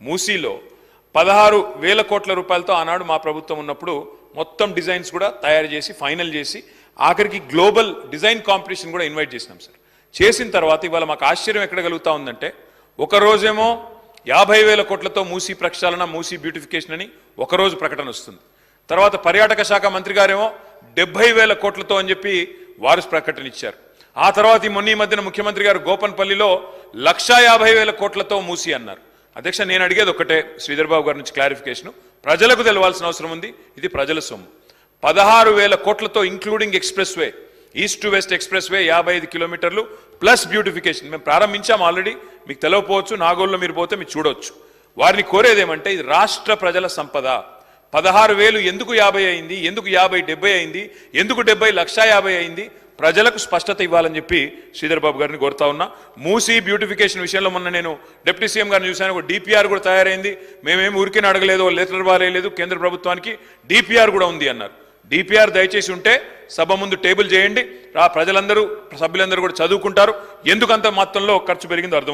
మూసీలో 16,000 కోట్ల రూపాయలతో ఆనాడు మా ప్రభుత్వం ఉన్నప్పుడు మొత్తం డిజైన్స్ కూడా తయారు చేసి ఫైనల్ చేసి ఆఖరికి గ్లోబల్ డిజైన్ కాంపిటీషన్ కూడా ఇన్వైట్ చేసినాం సార్. చేసిన తర్వాత ఇవాళ మాకు ఆశ్చర్యం ఎక్కడ కలుగుతా ఉందంటే ఒక రోజేమో 50,000 కోట్లతో మూసీ ప్రక్షాళన మూసీ బ్యూటిఫికేషన్ అని ఒకరోజు ప్రకటన వస్తుంది. తర్వాత పర్యాటక శాఖ మంత్రి గారేమో 70,000 కోట్లతో అని చెప్పి వారు ప్రకటన ఇచ్చారు. ఆ తర్వాత ఈ మధ్యన ముఖ్యమంత్రి గారు గోపన్పల్లిలో 150,000 కోట్లతో మూసీ అన్నారు. అధ్యక్ష, నేను అడిగేది ఒకటే, శ్రీధర్ బాబు గారి నుంచి క్లారిఫికేషన్ ప్రజలకు తెలవాల్సిన అవసరం ఉంది. ఇది ప్రజల సొమ్ము. 16,000 కోట్లతో including express way, east to west express way 55 కిలోమీటర్లు ప్లస్ బ్యూటిఫికేషన్ మేము ప్రారంభించాం ఆల్రెడీ. మీకు తెలవపోవచ్చు, నాగోల్లో మీరు పోతే మీరు చూడవచ్చు. వారిని కోరేదేమంటే ఇది రాష్ట్ర ప్రజల సంపద. 16,000 ఎందుకు 50 అయింది, ఎందుకు 50 70 అయింది, ఎందుకు 70 150 అయింది, ప్రజలకు స్పష్టత ఇవ్వాలని చెప్పి శ్రీధర్ బాబు గారిని కోరుతా ఉన్నా. మూసీ బ్యూటిఫికేషన్ విషయంలో మొన్న నేను డిప్యూటీ సీఎం గారిని చూశాను. ఒక డిపిఆర్ కూడా తయారైంది. మేమేమి ఊరికే అడగలేదు, లెటర్ బాలేదు, కేంద్ర ప్రభుత్వానికి డిపిఆర్ కూడా ఉంది అన్నారు. డిపిఆర్ దయచేసి ఉంటే సభ ముందు టేబుల్ చేయండి. ప్రజలందరూ సభ్యులందరూ కూడా చదువుకుంటారు. ఎందుకంత మొత్తంలో ఖర్చు పెరిగిందో అర్థం